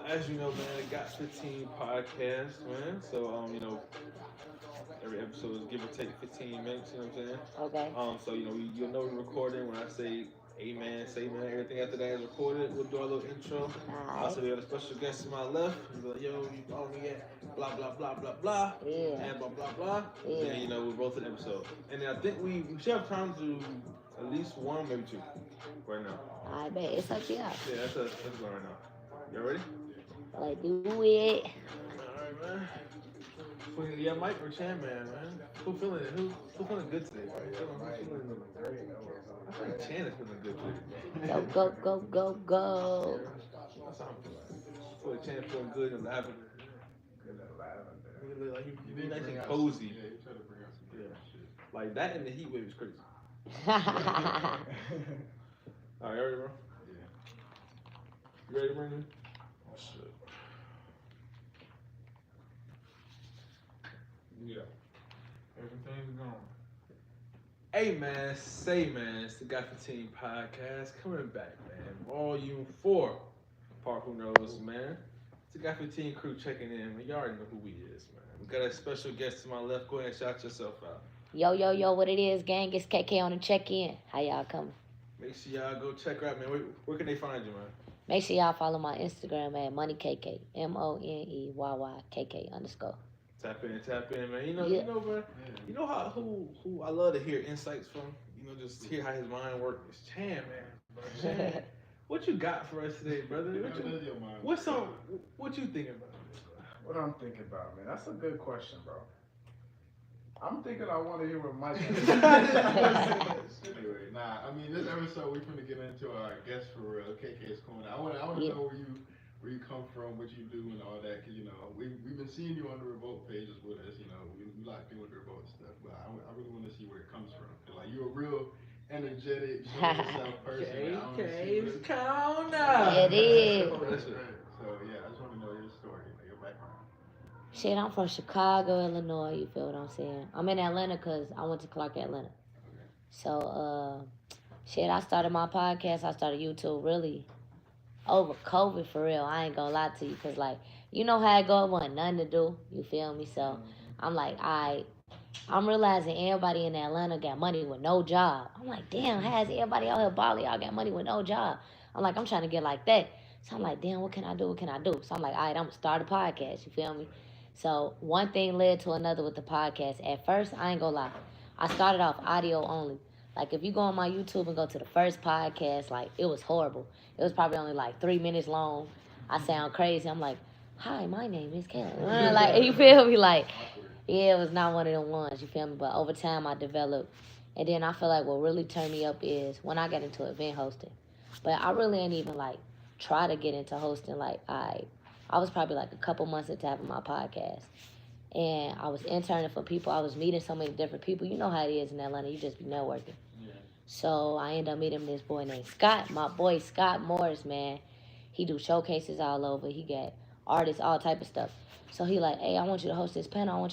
As you know, man, it got 15 podcasts, man. So, every episode is give or take 15 minutes. You know what I'm saying? Okay. So you'll know we're recording when I say amen, say man. Everything after that is recorded. We'll do our little intro. Alright. So we have a special guest to my left. He's like, yo, you follow me at blah blah blah blah blah, Yeah. and blah blah blah. Yeah. And we'll roll to the episode. And then I think we should have time to do at least one, maybe two, right now. I bet it's up to y'all. Yeah, that's going right now. You ready? Like, do it. Alright, man. Yeah, Mike or Chan, man. Who feeling it? Who feeling good today? I think Chan is feeling good today. Go, go, go, go, go. That's how I'm feeling. I feel like Chan feeling good and laughing. Like you be nice and cozy. Yeah. Like that in the heat wave is crazy. Alright, you ready, bro? Yeah. You ready, Brandon? Oh shit. Yeah. Everything's gone. Hey man, say man, it's the GOT15 Podcast coming back, man. Volume 4. Part who knows, man. It's the GOT15 crew checking in, man. Y'all already know who we is, man. We got a special guest to my left. Go ahead and shout yourself out. Yo, yo, yo, what it is, gang? It's KK on the check-in. How y'all coming? Make sure y'all go check her out, man. Where can they find you, man? Make sure y'all follow my Instagram at MoneyKK. MONEYYKK_. Tap in, man. You know, bro. You know who I love to hear insights from. Just hear how his mind works. It's Chan, man. Bro. Chan, what you got for us today, brother? What you thinking about? What I'm thinking about, man? That's a good question, bro. I'm thinking I want to hear what Mike has to say. Anyway, I mean, this episode we're gonna get into our guest for real, KK's Corner. I want to know where you come from, what you do, and all that. Cause we've been seeing you on the Revolt pages with us. We like doing the Revolt stuff, but I really want to see where it comes from. Cause, like, you're a real energetic, show yourself person. KK's Corner. It is. So yeah, I just want to know your story, your background. Shit, I'm from Chicago, Illinois. You feel what I'm saying? I'm in Atlanta because I went to Clark Atlanta. So, shit, I started my podcast. I started YouTube really over COVID for real. I ain't gonna lie to you because, like, you know how it go. It wasn't nothing to do. You feel me? So, I'm like, I'm realizing everybody in Atlanta got money with no job. I'm like, damn, how's everybody out here balling? Y'all got money with no job. I'm like, I'm trying to get like that. So, I'm like, damn, what can I do? So, I'm like, all right, I'm gonna start a podcast. You feel me? So one thing led to another with the podcast. At first, I ain't gonna lie, I started off audio only. Like, if you go on my YouTube and go to the first podcast, like, it was horrible. It was probably only like 3 minutes long. I sound crazy. I'm like, hi, my name is Kayla. Like, you feel me? Like, yeah, it was not one of them ones, you feel me? But over time, I developed. And then I feel like what really turned me up is when I got into event hosting. But I really ain't even, like, try to get into hosting. Like, I was probably like a couple months into having my podcast. And I was interning for people. I was meeting so many different people. You know how it is in Atlanta. You just be networking. Yeah. So I ended up meeting this boy named Scott. My boy Scott Morris, man. He do showcases all over. He got artists, all type of stuff. So he like, hey, I want you to host this panel.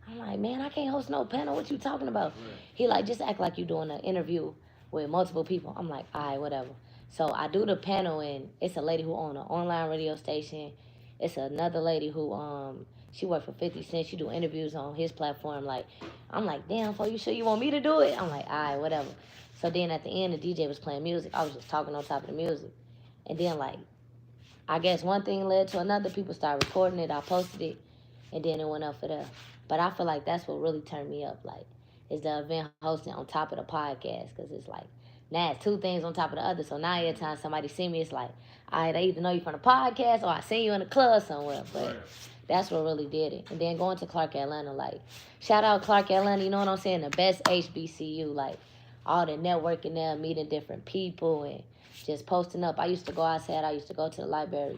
I'm like, man, I can't host no panel. What you talking about? Right. He like, just act like you doing an interview with multiple people. I'm like, all right, whatever. So I do the panel, and it's a lady who own an online radio station. It's another lady who she worked for 50 Cent. She do interviews on his platform. Like, I'm like, damn, for you sure you want me to do it? I'm like, all right, whatever. So then at the end, the DJ was playing music. I was just talking on top of the music. And then, like, I guess one thing led to another. People started recording it. I posted it, and then it went up for them. But I feel like that's what really turned me up, like, is the event hosting on top of the podcast, because it's like, now it's two things on top of the other. So now every time somebody see me, it's like, all right, I either know you from the podcast or I seen you in the club somewhere. But that's what really did it. And then going to Clark Atlanta, like, shout out Clark Atlanta, you know what I'm saying? The best HBCU, like, all the networking there, meeting different people and just posting up. I used to go outside. I used to go to the library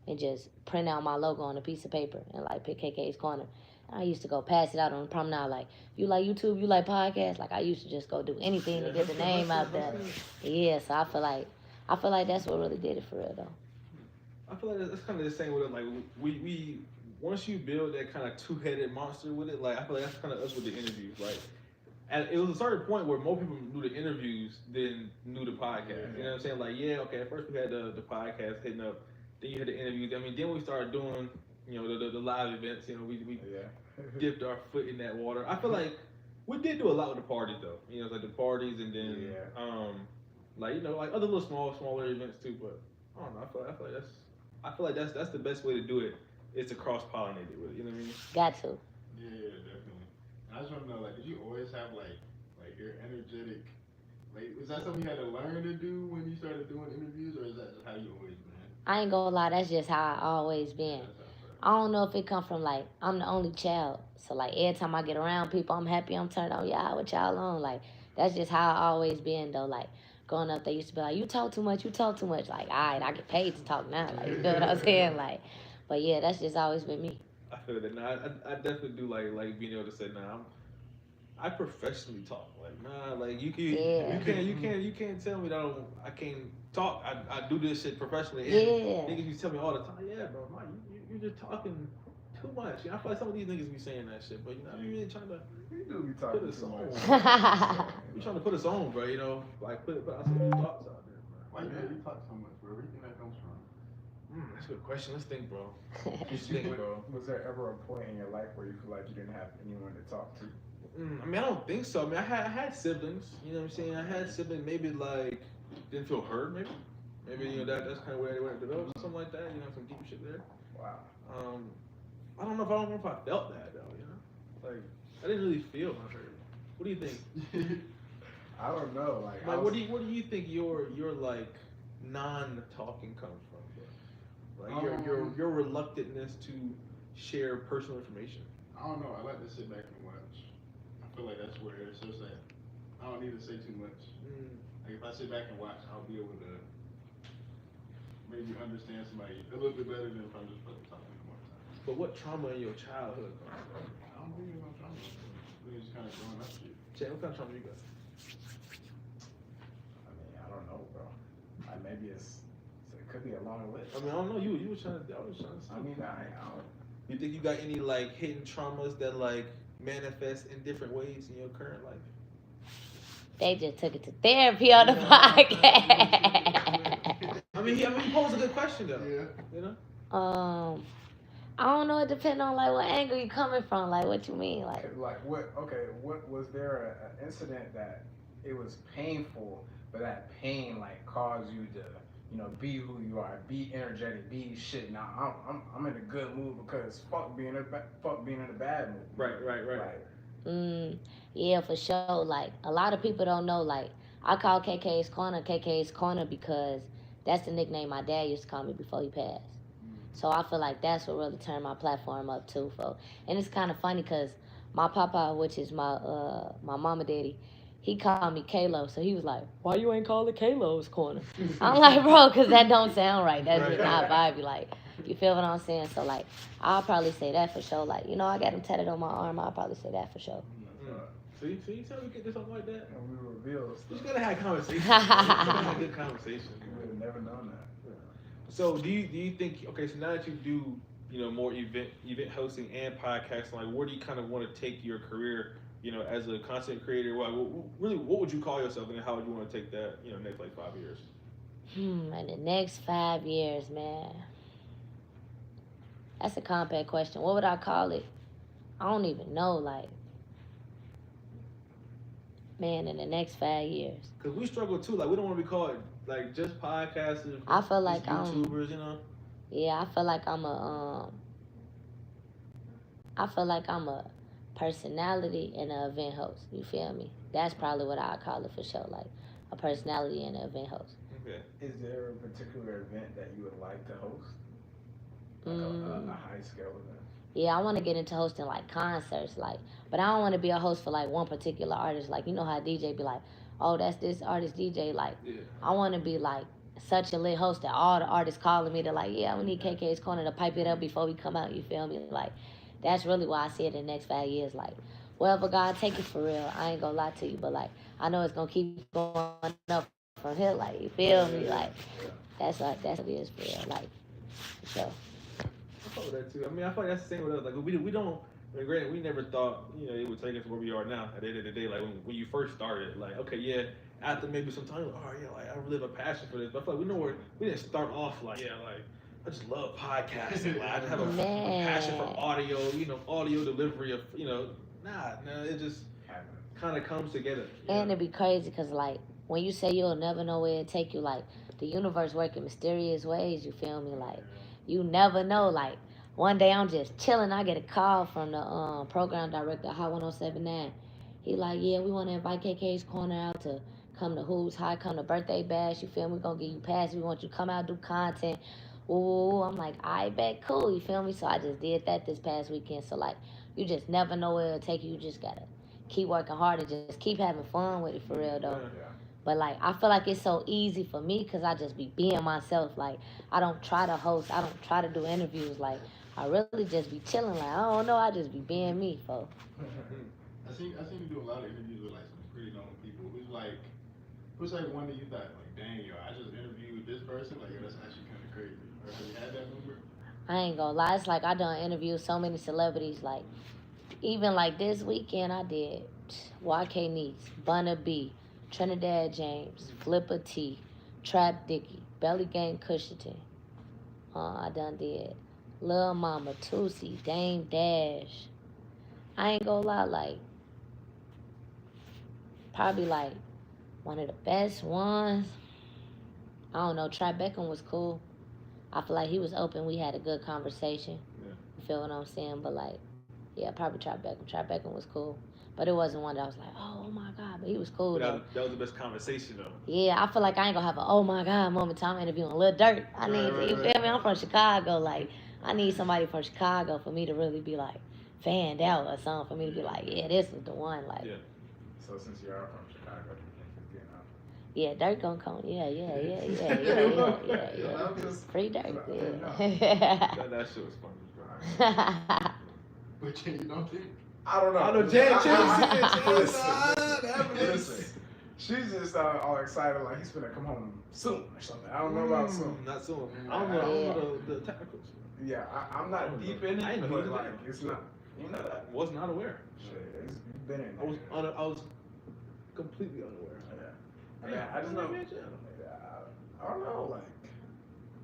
and just print out my logo on a piece of paper and, like, pick KK's Corner. I used to go pass it out on the promenade, like, you like YouTube, you like podcasts? Like, I used to just go do anything to get the name out there. Yeah, so I feel like that's what really did it for real, though. I feel like that's kind of the same with it. Like, we once you build that kind of two-headed monster with it, like, I feel like that's kind of us with the interviews. Like, it was a certain point where more people knew the interviews than knew the podcast. Yeah. You know what I'm saying? Like, yeah, okay, at first we had the podcast hitting up, then you had the interviews. I mean, then we started doing, you know, the live events. You know, we dipped our foot in that water. I feel like we did do a lot with the parties though. You know, like the parties and then like, you know, like other little smaller events too. But I don't know. I feel like that's the best way to do it. Is to cross pollinate it with it. You know what I mean? Got to. Yeah, definitely. I just want to know, like, did you always have like your energetic? Like, was that something you had to learn to do when you started doing interviews, or is that just how you always been? I ain't gonna lie, that's just how I always been. I don't know if it come from like I'm the only child, so like every time I get around people, I'm happy, I'm turned on. Yeah, what y'all on? Like that's just how I always been though. Like growing up, they used to be like, you talk too much. Like, alright, I get paid to talk now. Like, you know what I'm saying? Like, but yeah, that's just always been me. I feel that. Nah, I definitely do like being able to say, nah, I professionally talk. Like, nah, like you can't tell me that I can't talk. I do this shit professionally. And niggas used to tell me all the time, yeah, bro, man, you're just talking too much. You know, I feel like some of these niggas be saying that shit, but you know, I mean, really trying to put us on. We trying to put us on, bro. You know, like put out some new thoughts out there, bro. Why you talk so much, bro? Where do you think that comes from? That's a good question. Let's think, bro. Was there ever a point in your life where you feel like you didn't have anyone to talk to? I mean, I don't think so. I mean, I had siblings. You know what I'm saying? I had siblings. Maybe like didn't feel heard. Maybe you know that's kind of where they went to develop something like that. You know, some deep shit there. Wow. I don't know if I felt that though. You know, like I didn't really feel unheard. What do you think? I don't know. Like what do you think your like non-talking comes from? Like your reluctantness to share personal information. I don't know. I like to sit back and watch. I feel like that's where it's just like I don't need to say too much. Like if I sit back and watch, I'll be able to maybe understand somebody a little bit better than if I'm just fucking talking more time. But what trauma in your childhood comes from? I don't think it's no trauma. It's just kind of growing up shit. Chad, what kind of trauma you got? I mean, I don't know, bro. Maybe it could be a long list. I mean, I don't know. You were trying to. I was trying to. I mean, I don't. You think you got any like hidden traumas that like manifest in different ways in your current life? They just took it to therapy on the podcast. I mean, he posed a good question though. Yeah. You know. I don't know. It depends on like what angle you coming from. Like what you mean, like. Like what? Okay, what was there an incident that it was painful, but that pain like caused you to, you know, be who you are, be energetic, be shit. Now I'm in a good mood because fuck being in a bad mood. Right. Yeah, for sure. Like a lot of people don't know. Like I call KK's Corner because that's the nickname my dad used to call me before he passed. So I feel like that's what really turned my platform up too, for. And it's kind of funny because my papa, which is my mama daddy, he called me Kalo. So he was like, why you ain't call it Kalo's Corner? I'm like, bro, because that don't sound right. That's just not vibey. Like, you feel what I'm saying? So, like, I'll probably say that for sure. Like, you know, I got him tatted on my arm. I'll probably say that for sure. So you tell me get this something like that? And we reveal stuff. You just gotta have conversation. You gotta have good conversation. You would have never known that. So do you think, okay, so now that you do, you know, more event hosting and podcasting, like where do you kind of want to take your career, you know, as a content creator? Really, what would you call yourself, and how would you want to take that, you know, next like 5 years? In the next 5 years, man. That's a compact question. What would I call it? I don't even know, like, man, in the next 5 years. Because we struggle too, like we don't want to be called like just podcasters. I feel like YouTubers, you know. Yeah, I feel like I'm a personality and an event host. You feel me? That's probably what I call it for sure, like a personality and an event host. Okay. Is there a particular event that you would like to host? Like a high scale event? Yeah, I want to get into hosting like concerts, like, but I don't want to be a host for like one particular artist. Like, you know how DJ be like, oh, that's this artist DJ. Like, I want to be like such a lit host that all the artists calling me to like, yeah, we need KK's Corner to pipe it up before we come out. You feel me? Like, that's really why I see it in the next 5 years. Like, wherever God take it for real, I ain't gonna lie to you, but like, I know it's gonna keep going up from here. Like, you feel me? Like, that's what it is for real. Like, for sure. I fuck with that too. I mean, I feel like that's the same with us. Like we don't And granted, we never thought, it would take us where we are now. At the end of the day, like when you first started, like, okay, yeah, after maybe some time, like, oh yeah, like I really have a passion for this. But I feel like we didn't start off like, yeah, like I just love podcasting. Like I just have a passion for audio, audio delivery of, nah, it just kind of comes together. And it'd be crazy because, like, when you say you'll never know where it take you, like, the universe work in mysterious ways, you feel me? Like, you never know. Like, one day I'm just chilling, I get a call from the program director, Hot 1079. He like, yeah, we want to invite KK's Corner out to come to Who's High, come to Birthday Bash, you feel me? We're going to give you passes, we want you to come out, do content. Ooh, I'm like, I bet, cool, you feel me? So I just did that this past weekend. So, like, you just never know where it'll take you. You just got to keep working hard and just keep having fun with it for real though. Yeah. But like I feel like it's so easy for me because I just be being myself. Like I don't try to host, I don't try to do interviews. Like I really just be chilling. Like I don't know, I just be being me, folks. I seen you do a lot of interviews with like some pretty known people. Who's like one that you thought like, dang yo, I just interviewed this person. Like yo, that's actually kind of crazy. Or have you had that moment? I ain't gonna lie, it's like I done interviewed so many celebrities. Like even like this weekend I did YK Neats, Bunna B, Trinidad James, Flipper T, Trap Dicky, Belly Gang Cushington. I done did Lil Mama, Tootsie, Dame Dash. I ain't gonna lie, like probably like one of the best ones. I don't know, Tribeca was cool. I feel like he was open. We had a good conversation. Yeah. You feel what I'm saying? But like, yeah, probably Tribeca. Tribeca was cool. But it wasn't one that I was like, oh my God. But he was cool though. That was the best conversation though. Yeah, I feel like I ain't gonna have a oh my God moment time interviewing Lil Durk. I need you feel me? I'm from Chicago. Like, I need somebody from Chicago for me to really be like fanned out or something. For me to be like, yeah, this is the one. Like, yeah. So since you are from Chicago, you think yeah, Durk gonna come. Yeah. Free Durk. Yeah. That shit was funny, bro. But you don't think? I don't know. I know Jan Listen, she's just all excited, like he's gonna come home soon or something. I don't know about soon. Not soon. I don't know the technicals. Yeah, I'm not deep in it. I ain't know but he was like there. it's not. You know that? Was not aware. Shit, you've been in. I was completely unaware. Yeah, I just know. I don't know, like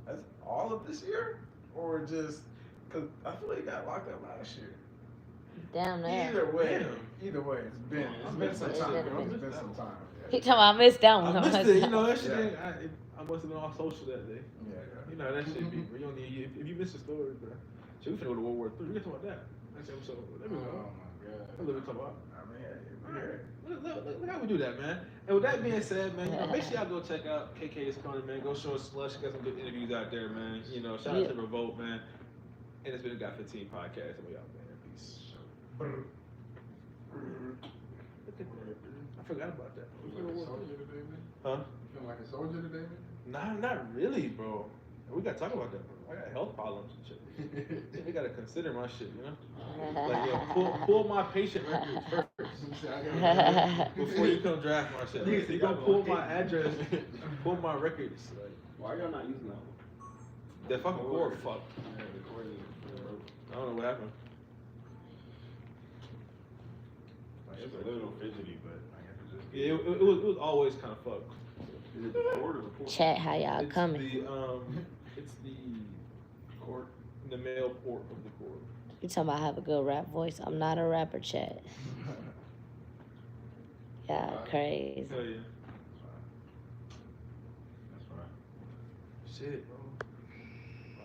that's all of this year, or just because I feel like he got locked up last year. Damn that. Either way, it's been some time. It's been some time. He talking about I missed that one. I missed it. That shit. I must have been off social that day. Yeah. That shit be. You don't need, if you miss the story, bro. Shit, we finna go to World War III. We can talk about that. That's episode. Let me Oh go. my God. Let me talk about. I mean, Alright. Look how we do that, man. And with that being said, man, make sure y'all go check out KK's Corner, man. Go show us Slush. Got some good interviews out there, man. Shout out to Revolt, man. And it's been a GOT15 Podcast. And we out, man. Peace. I forgot about that. You feel like a soldier today, man? Huh? You feel like a soldier today, man? Nah, not really, bro. We gotta talk about that, bro. I got health problems and shit. We gotta consider my shit, Like, pull my patient records first before you come draft my shit. You gonna pull my address, pull my records. Like, why y'all not using that one? that fucking cord fucked. Yeah, the cord is I don't know what happened. It's a little fidgety, but I guess it's just. Yeah, it was always kind of fucked. Is it the cord or the port? Chat, how y'all It's coming? It's the cord, the male port of the cord. You talking about I have a good rap voice? I'm not a rapper, chat. Yeah, crazy. Hell yeah. That's right. Shit, bro.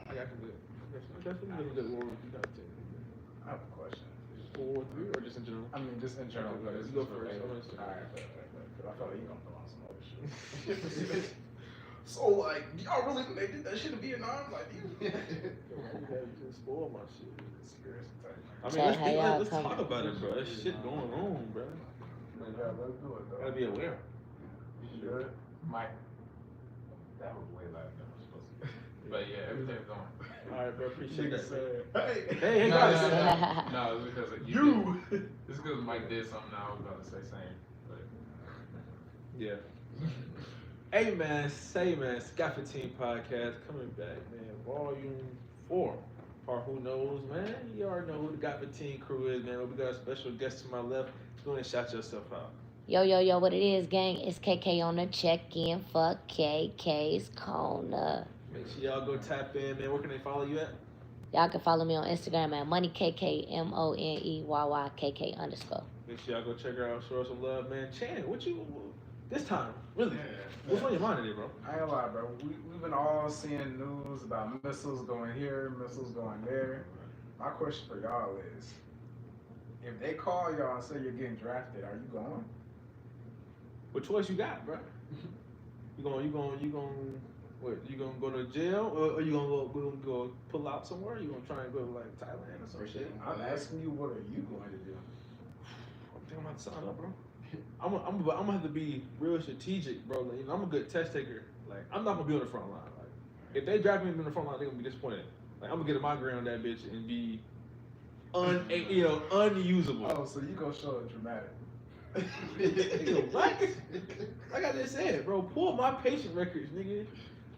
I got some good. I got some good World War III content. I have a question. World War III or just in general? I mean, just in general, but it's Go just first. related. Alright, but I feel like you gonna throw on some other shit. So, like, y'all really think they did that shit in Vietnam? Like, you just spoil my shit. I mean, Chat, how y'all let's talk coming? about it, bro. There's shit going on, bro. Yeah, let's do it, though. Gotta be aware. You should. Mike. That was way louder than it was supposed to be. But yeah, everything's going. All right, bro. Appreciate Nigga that. said, Hey, No, guys. no, it's because you. It's because Mike did something I was about to say same. But Yeah. Hey, man. Say, man. GOT15 Podcast coming back, man. Volume 4. Or who knows, man? You already know who the GOT15 crew is, man. We got a special guest to my left. Go ahead and shout yourself out. Yo, what it is, gang? It's KK on the check-in for KK's Corner. Make sure y'all go tap in, man. Where can they follow you at? Y'all can follow me on Instagram at MoneyKK, MoneyYYKK _. Make sure y'all go check her out. Show her some love, man. Chan, what you this time? Really? Yeah. What's on your mind today, bro? I ain't gonna lie, bro. We've been all seeing news about missiles going here, missiles going there. My question for y'all is, if they call y'all and say you're getting drafted, are you going? What choice you got, bro? You gonna what? You gonna go to jail or you gonna go pull out somewhere? You gonna try and go to like Thailand or some shit? I'm asking you, what are you going to do? I think I'm about to sign up, bro. I'm gonna have to be real strategic, bro. Like, you know, I'm a good test taker. Like, I'm not gonna be on the front line. Like, if they draft me in the front line, they're gonna be disappointed. Like, I'm gonna get a migraine on that bitch and be unusable. Oh, so you gonna show it dramatic? Nigga, what? Like I just said, bro, pull my patient records, nigga.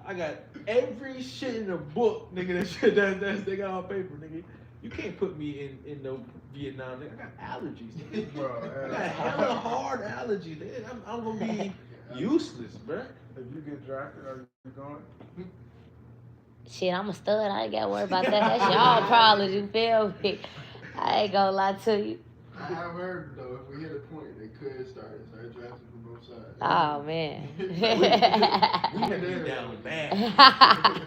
I got every shit in the book, nigga. That shit that they got on paper, nigga. You can't put me in no Vietnam, nigga. I got allergies, nigga. Bro, I got hella hard allergies, nigga. I'm gonna be useless, bro. If you get drafted, are you going? Shit, I'm a stud. I ain't gotta worry about that. That's y'all problems, you feel me? I ain't gonna lie to you. I have heard though, if we hit a point, they could start drafting from both sides. Oh, man. We gotta be down bad.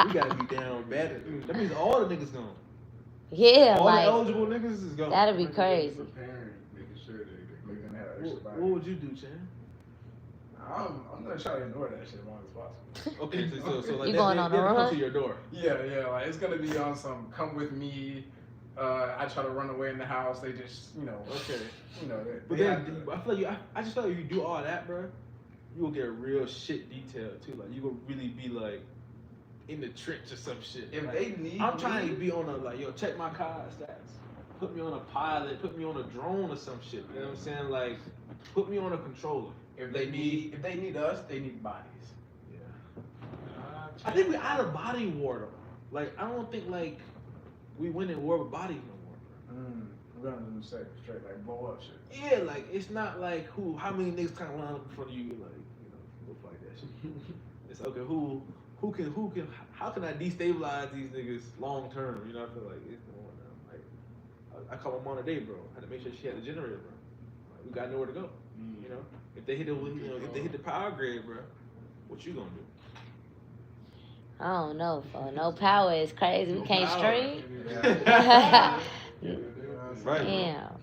We gotta be down bad. That means all the niggas gone. Yeah, All like, the eligible niggas is gone. that'd be crazy. Preparing, making sure that We're they gonna have What, extra what body. would you do, Chan? I'm gonna try to ignore that shit as long as possible. Okay, so like You that, going they, on they a come run? to your door. Yeah, like it's gonna be on some come with me. I try to run away in the house. They just, Okay. But they then have to- I feel like I just feel like if you do all that, bro, you will get real shit detail too. Like you will really be like in the trench or some shit. if Like, they need, I'm trying to be on a like, yo, check my car stats. Put me on a pilot. Put me on a drone or some shit. You know what I'm saying? Like, put me on a controller. if they need us, they need bodies. Yeah. I think we're out of body war though. Like, I don't think like we win in war with bodies no more. We're gonna do straight like blow up shit. Yeah, like it's not like how many niggas kind of line up in front of you, like go fight that shit. It's okay. Who can? How can I destabilize these niggas long term? You know, I feel like it's going on. Like I call my mom today, bro. I had to make sure she had the generator, bro. Like, we gotta know where to go. You know, if they hit if they hit the power grid, bro, what you gonna do? I don't know, for no power is crazy. We No can't power. stream. Yeah. Right. Damn.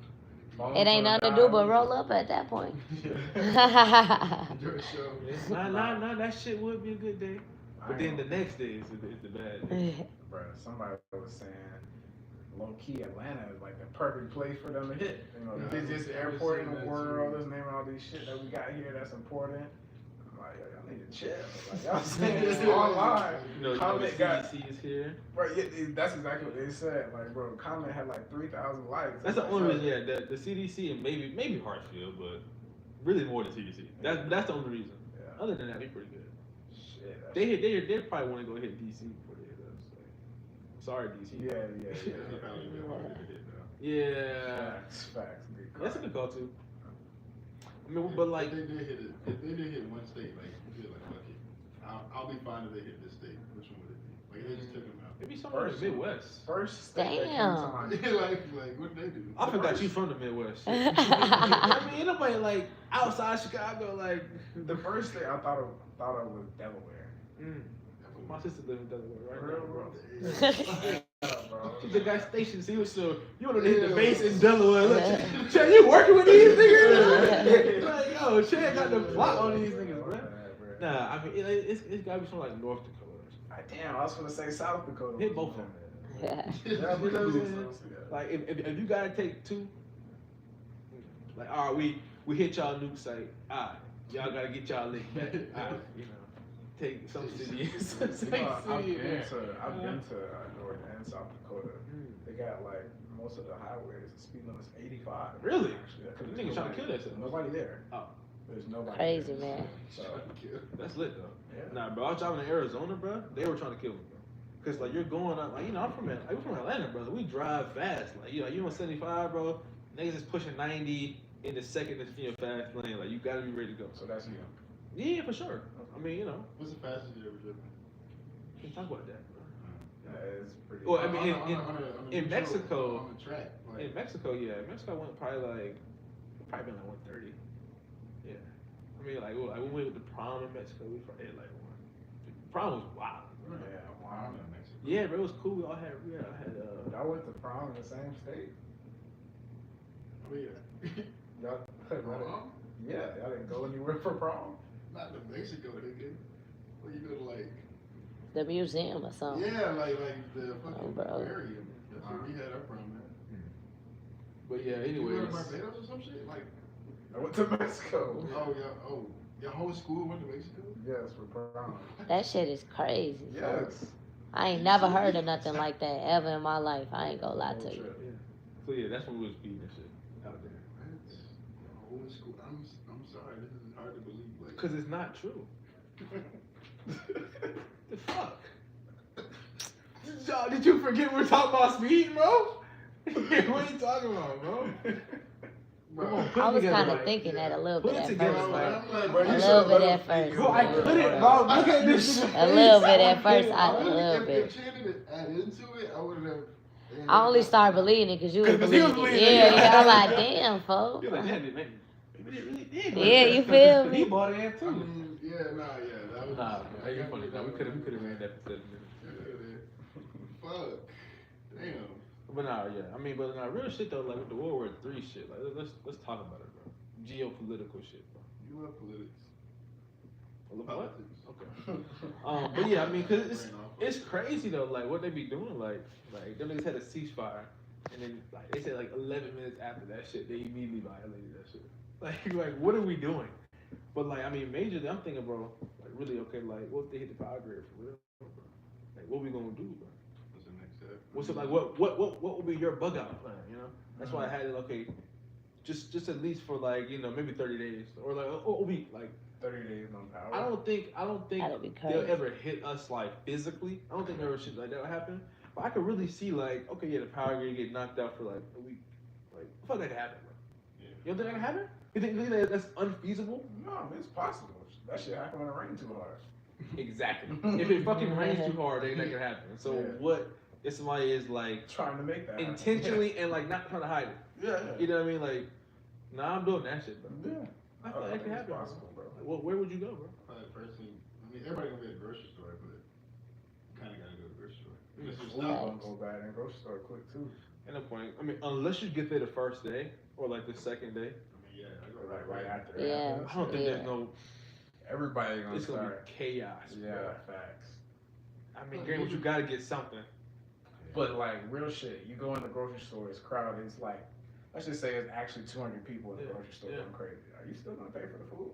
It ain't nothing to do but roll up at that point. Enjoy the show. Nah, that shit would be a good day. But then the next day is the bad day. Bro, somebody was saying low key Atlanta is like the perfect place for them to hit. You know, the busiest airport in the world. Let's name all these shit that we got here that's important. I'm like, yo, y'all need to chill. Like, y'all saying this online. You know, Comment the got, CDC is here. right, yeah, that's exactly what they said. Like, bro, comment had like 3,000 likes. That's the Like, only yo, reason. Yeah, the CDC and maybe Hartsfield, but really more the CDC. That's the only reason. Yeah. Other than that, we pretty good. Shit. that's- They probably want to go hit DC before they hit us. Like, sorry, DC. Yeah. It's probably a bit harder to hit though. Yeah. Facts. Good call. That's a good call too. I mean, but like, If they did hit one state, like you feel like fuck it, I'll be fine if they hit this state. Which one would it be? Like they just took them out. maybe somewhere in the Midwest. First state that came to Damn. mind. like what they do? I forgot you from the Midwest. I mean, ain't nobody like outside Chicago. Like, The first state I thought it was Delaware. my sister lives in Delaware, right? Real, bro. Yeah, bro. She just got stationed. See, so you want to hit the base in Delaware? Look, Chad, you working with these niggas? Like, yo, Chad got the plot on these niggas, bro. Nah, I mean, it's gotta be something like North Dakota. Damn, I was gonna say South Dakota. Hit both of them. Yeah. Yeah, we You know what I'm do. saying? Like, if you gotta take two, like, all right, we hit y'all nuke site. All right, y'all gotta get y'all link back. All right, take some city. I've been to North and South Dakota. They got like most of the highways. The speed limit's 85. Really? Actually, You niggas trying to kill themselves. Nobody there. Oh. There's nobody. Crazy, there. man. So That's lit though. yeah. Nah, bro, I was driving to Arizona, bro. They were trying to kill me, bro. Cause like you're going up, like I'm from Atlanta, brother. We drive fast, like you on 75, bro. Niggas is pushing 90 in the second fast lane. Like you gotta be ready to go. So that's you. Yeah, for sure. I mean, What's the fastest you ever driven? Can't talk about that, bro. That is pretty. Well, I mean, in on Mexico, on the track. Like, in Mexico, I went probably been like 130. Yeah, I mean, like when we went with the prom in Mexico, we probably hit like one. The prom was wild. Bro. Yeah, wow. I'm in Mexico. Yeah, bro, it was cool. We all had. Y'all went to prom in the same state? Oh yeah. Y'all, Prom? yeah, y'all didn't go anywhere for prom? Not to Mexico, nigga. Where you go to like? The museum or something. Yeah, like the fucking bro. aquarium. That's where we had our prom at. But yeah, You anyways. went to Barbados or some shit? Like, I went to Mexico. Your whole school went to Mexico? Yes, for prom. That shit is crazy. Yes. I ain't never heard of nothing like that ever in my life. I ain't gonna lie to you. Yeah. So yeah, that's when we was beating that shit out there. That's your whole school. I'm sorry, this is hard to believe. Like, Cause it's not true. The fuck? Y'all, did you forget we're talking about speed, bro? What are you talking about, bro? Come on, put I it was together, kind of like, thinking that a little Put bit it at together, first. like, Bro, A you little should've bit let at him first. think bro, I you couldn't, were- bro. Look at this shit. A little bit at first. A honestly, little if bit. Shannon had added into it, I would have. I only started believing it because you was 'Cause he was believing it. believing it. Yeah, I'm like, damn, folks. You're like, man, maybe it really did. Yeah, you feel me? He bought it in I too. mean, yeah, that was. Nah, man, you're funny. Nah, we could have ran that for 7 minutes. Fuck. Damn. But nah, yeah. I mean, but nah, real shit though, like with the World War III shit, like let's talk about it, bro. Geopolitical shit, bro. You love politics. What? Politics. Okay. But yeah, I mean, cause it's crazy though, like what they be doing, like them niggas had a ceasefire, and then like they said like 11 minutes after that shit, they immediately violated that shit. Like what are we doing? But like I mean, majorly, I'm thinking, bro, like really, okay, like what if they hit the power grid for real, bro? Like what we gonna do, bro? What's the next step? What's up? Like what would be your bug out plan? You know, that's why I had it. Okay, just at least for like maybe 30 days or like a week. Like 30 days on power. I don't think That'd be they'll crazy. ever hit us like physically. I don't think ever shit like that will happen. But I could really see like okay, yeah, the power grid get knocked out for like a week. Like I fuck that could happen, bro. Yeah. You don't think that can happen? You think that that's unfeasible? No, it's possible. That shit happen when it rains too hard. Exactly. If it fucking rains too hard, then that can happen. So Yeah. what if somebody is like Trying to make that happen. intentionally and like not trying to hide it? Yeah. You know what I mean? Like, nah, I'm doing that shit, bro. Yeah. I feel like that can it's happen. possible, bro. Like, well, where would you go, bro? Probably first thing. I mean, everybody gonna be at the grocery store, but you kind of gotta go to the grocery store. Unless you're Food stopped. gonna go bad and grocery store quick too. Ain't no point. I mean, unless you get there the first day or like the second day. I mean, yeah, I go Like right after. Yeah. I don't think there's no. Everybody gonna It's gonna start. be chaos. Yeah, Bro. facts. I mean, granted, you gotta get something. But like real shit, you go in the grocery store, it's crowded. It's like, let's just say it's actually 200 people in the Yeah, grocery store yeah. going crazy. Are you still gonna pay for the food?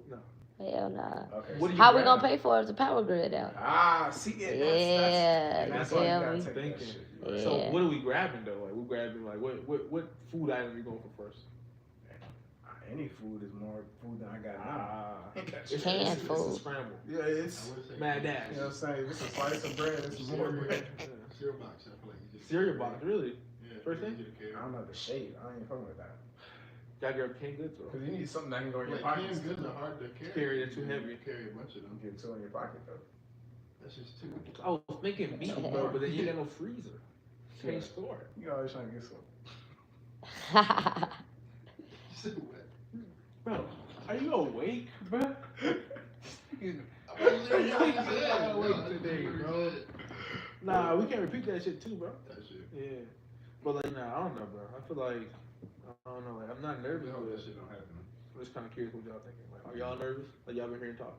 Hell nah. Okay. What do you How we grab? gonna pay for it if the power grid out? See it. Yeah, That's you why you feel gotta me? take that Thinking. shit. Yeah. So what are we grabbing though? Like we grabbing like what food item we going for first? Any food is more food than I got now. It's Canned it's a food. scramble. Yeah, it's. I would say Mad dash. You know what I'm saying? It's a slice of bread. It's more cereal, bread. cereal box. I feel like you just Cereal box, really? Yeah, First easy thing? to carry. I don't know the shape. I ain't fucking with that. Y'all grab canned goods or Cause you need something that can go in your Like pocket. canned goods are hard to carry. Carry, they're too You heavy. Carry a bunch of them. Get two in your pocket though. That's just too. I was thinking meat, bro, but then you got no freezer. Can't Yeah. store it. You always trying to get some. Bro, are you awake, bro? I'm awake today, bro. Nah, we can't repeat that shit too, bro. That shit. Yeah. But like, nah, I don't know, bro. I feel like, I don't know, like, I'm not nervous, I hope but that shit don't happen. I'm just kind of curious what y'all thinking. Like, are y'all nervous? Like, y'all been hearing talk?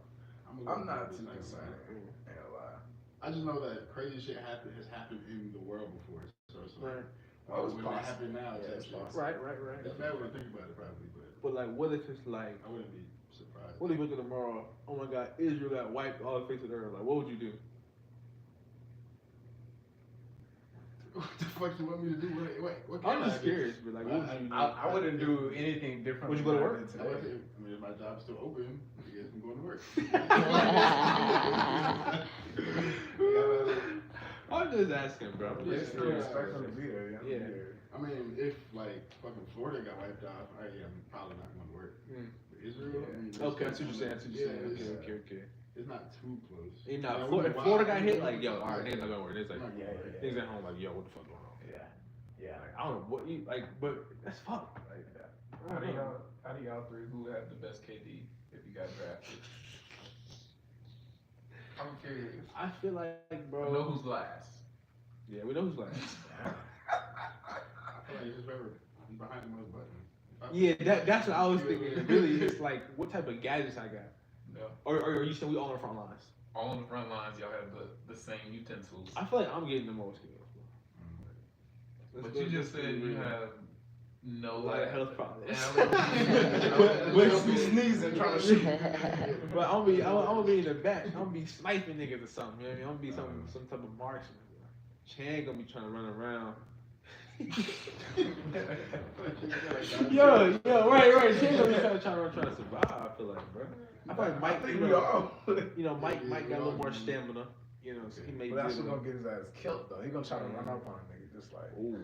I'm not too concerned. Ain't gonna lie. I just know that crazy shit has happened in the world before. So it's like, Well, it's when that possible. happened now, Yeah, it's it's like, possible. Right. it's bad when I think about it, probably, But like, what if it's like, I wouldn't be surprised. what if you look at tomorrow, oh my God, Israel got wiped all the face of the earth. Like, what would you do? What the fuck you want me to do? What I'm can I just do? curious, but like, what would you do? I wouldn't do anything different. Would you go to than work? I did I would- today. I mean, if my job's still open, I guess I'm going to work. I'm just asking, bro. I'm Yeah, just still curious. respect them to be there. Yeah. I mean, if like fucking Florida got wiped off, I'm probably not going to work. Israel. I mean, Okay, that's what you're saying. That's what you're saying. Okay. It's not too close. You know, if Florida got hit, like, yo, all right, niggas not gonna work. It's like, niggas at home, like, yo, what the fuck going on? Yeah. Like, I don't know what you like, but that's fucked. Like, How do y'all three who have the best KD if you got drafted? I'm curious. I feel like, bro. I know who's last. Yeah, we know who's last. I feel like it's just better behind the most button. Yeah, that's what I was thinking. Really, it's like, what type of gadgets I got? No. Or you said we all on the front lines? All on the front lines, y'all have the same utensils. I feel like I'm getting the most kills. But you just said you have no like health problems. We'll be sneezing trying to shoot. But I'm gonna be in the back. I'm gonna be sniping niggas or something. You know what I mean? I'm gonna be some type of marksman. Chan gonna be trying to run around. yo, right. Chan gonna be trying to survive. I feel like, bro. I feel like Mike, Mike got a little more stamina. You know, so he may. But that's what's gonna get his ass killed though. He gonna try to run up on a nigga just like. Ooh.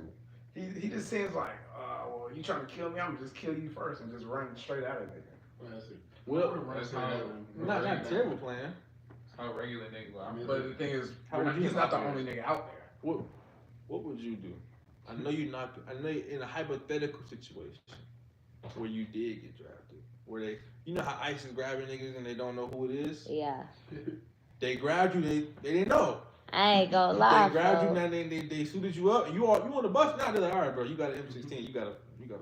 He just seems like, well, you trying to kill me? I'm gonna just kill you first and just run straight at it, nigga. Well, that's how not a terrible plan. How regular nigga. I mean, But the thing is, he's not the only nigga out there. What would you do? I know you're in a hypothetical situation where you did get drafted, where they, you know how ICE is grabbing niggas and they don't know who it is. Yeah. They grabbed you. They didn't know. I ain't gonna lie. They grabbed you, man. They suited you up. You on the bus now. They're like, all right, bro. You got an M16. You gotta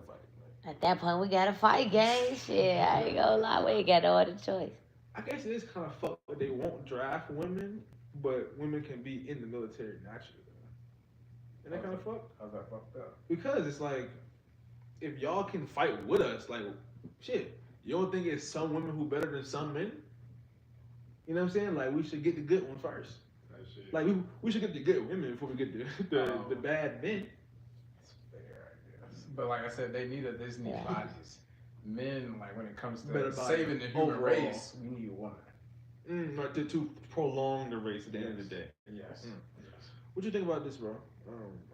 fight. At that point, we gotta fight, gang. Shit, I ain't gonna lie. We ain't got no other choice. I guess it is kind of fucked. But they won't draft women, but women can be in the military naturally. Isn't that kind of fucked? How's that fucked up? Because it's like, if y'all can fight with us, like, shit, you don't think it's some women who better than some men? You know what I'm saying? Like, we should get the good one first. Like, we should get the good women before we get the bad men. It's fair, I guess. But like I said, they need bodies. Men, like when it comes to saving the human race, we need a woman. Like to prolong the race at the end of the day. Yes. What you think about this, bro? I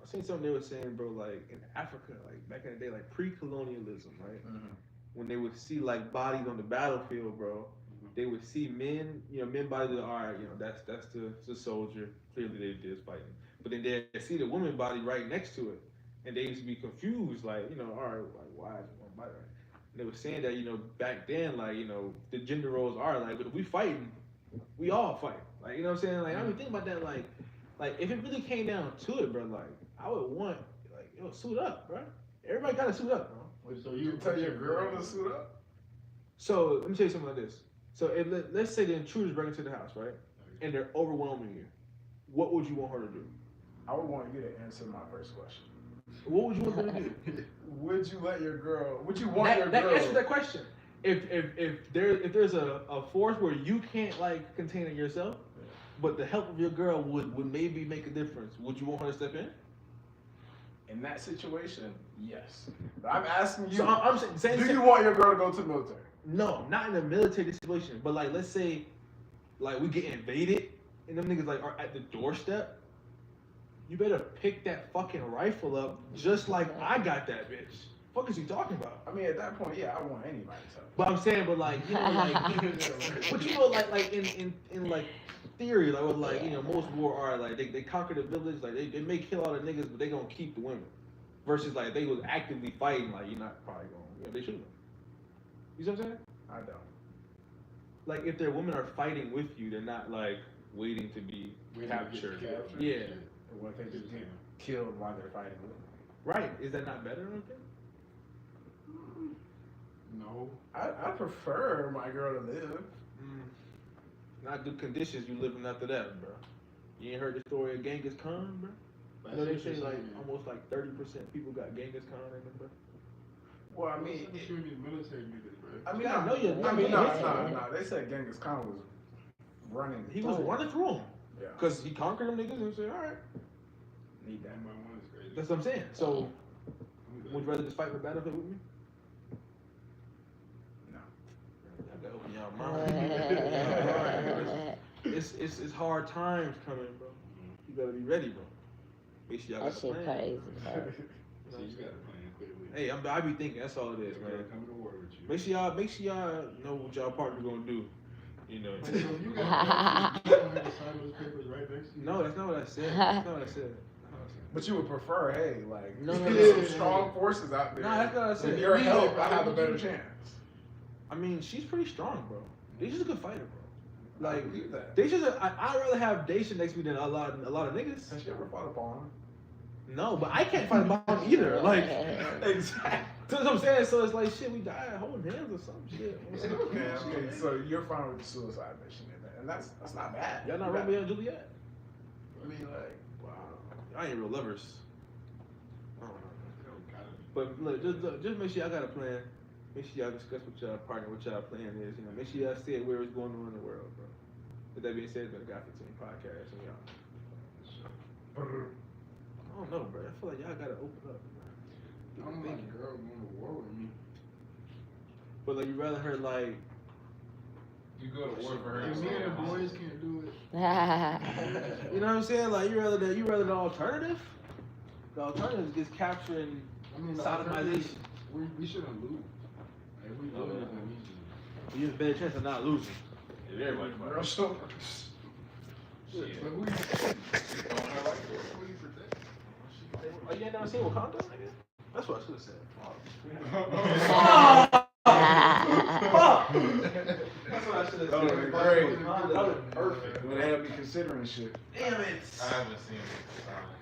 seen something they were saying, bro, like in Africa, like back in the day, like pre-colonialism, right? Mm-hmm. When they would see like bodies on the battlefield, bro, they would see men, men bodies, all right, that's the soldier. Clearly they did fighting. But then they see the woman body right next to it. And they used to be confused, like, all right, like, why is one body right? And they were saying that, back then, like, the gender roles are like, if we fighting, we all fight. Like, you know what I'm saying? Like, I mean, think about that, like if it really came down to it, bro, like, I would want, like, suit up, bro. Everybody gotta suit up, bro. So you tell your girl to suit up? So let me tell you something like this. So let's say the intruders break into the house, right? And they're overwhelming you. What would you want her to do? I would want you to answer my first question. What would you want her to do? Would you want your girl? That answers that question. If there's a force where you can't like contain it yourself, but the help of your girl would maybe make a difference, would you want her to step in? In that situation, yes. But I'm asking you. So I'm saying, do you want your girl to go to the military? No, not in a military situation. But like, let's say, like we get invaded and them niggas like are at the doorstep. You better pick that fucking rifle up just like I got that bitch. Fuck is he talking about? I mean, at that point, yeah, I want anybody to. But I'm saying, but like, but like in like theory, like what like most war are like they conquer the village, like they may kill all the niggas, but they gonna keep the women. Versus like they was actively fighting, like you're not probably gonna they shoot them. You see what I'm saying? I don't. Like if their women are fighting with you, they're not like waiting to be captured. Yeah. What if they just get killed while they're fighting with them? Right. Is that not better? Okay. No. I prefer my girl to live. Not good conditions you living after that, bro. You ain't heard the story of Genghis Khan, bro? You know they say like almost like 30% people got Genghis Khan in them, bro. Well, I mean, military niggas, bro. I mean, I know you. No. They said Genghis Khan was running. He was running through them. Yeah. Cause he conquered them niggas and said, all right. Need that. That's what I'm saying. So, would you rather just fight in the battlefield with me? No. I gotta open y'all mind. It's hard times coming, bro. You gotta be ready, bro. Make sure y'all That got a shit plan. crazy, bro. So you got a plan clearly. Hey, I be thinking. That's all it is, man. Coming to war with you. Make sure y'all know what y'all partner gonna do. You know. So you got you don't have to sign those papers right next to you. No, that's not what I said. That's not what I said. But you would prefer, hey, like, No, there's some strong forces out there. Nah, that's not what I said. With your Me, help, bro. I have a better chance. I mean, she's pretty strong, bro. Daisha's a good fighter, bro. I Like, believe that. Daisha's I'd rather have Daisha next to me than a lot of niggas. Has she ever fought a pawn? No, but I can't fight a bomb either. Like, Exactly. that's what I'm saying. So it's like, shit, we died holding hands or some shit. Okay. So you're fine with the suicide mission, and that's not bad. Y'all not You got- Romeo and Juliet? I mean, like, Wow. I ain't real lovers. I don't know. But look, just make sure y'all got a plan. Make sure y'all discuss with y'all partner, what y'all plan is. You know, make sure y'all see where it's going on in the world, bro. With that being said, it's been a GOT15 Podcast, and y'all. I don't know, bro. I feel like y'all gotta open up. I don't think a girl going to war with me. But like, you rather her like. You go to war for her. If me and the boys can't do it. You know what I'm saying? Like, you rather the alternative. The alternative is just capturing I mean, the sodomization. we shouldn't lose. If we lose, then we lose. You have a better chance of not losing. Yeah, everybody fight. girl, so Shit. But who you Don't have like that. who you protect? Oh, you ain't never seen Wakanda, nigga? That's what I should have said. Fuck! That's what I should have That would've said. been great. That would have been perfect. Would have me considering shit. Damn it! I haven't seen it.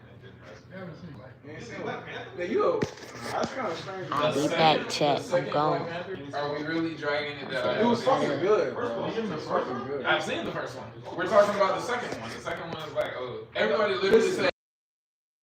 It didn't You haven't seen Black You ain't resonate. seen Black Panther? Yeah, you. That's kind of strange. I'll be The back, second- check. the I'm second gone. Black Panther? Are we really dragging it that It was fucking good, bro. First one. It was fucking good. I've seen the first one. We're talking about the second one. The second one is like, oh, everybody literally said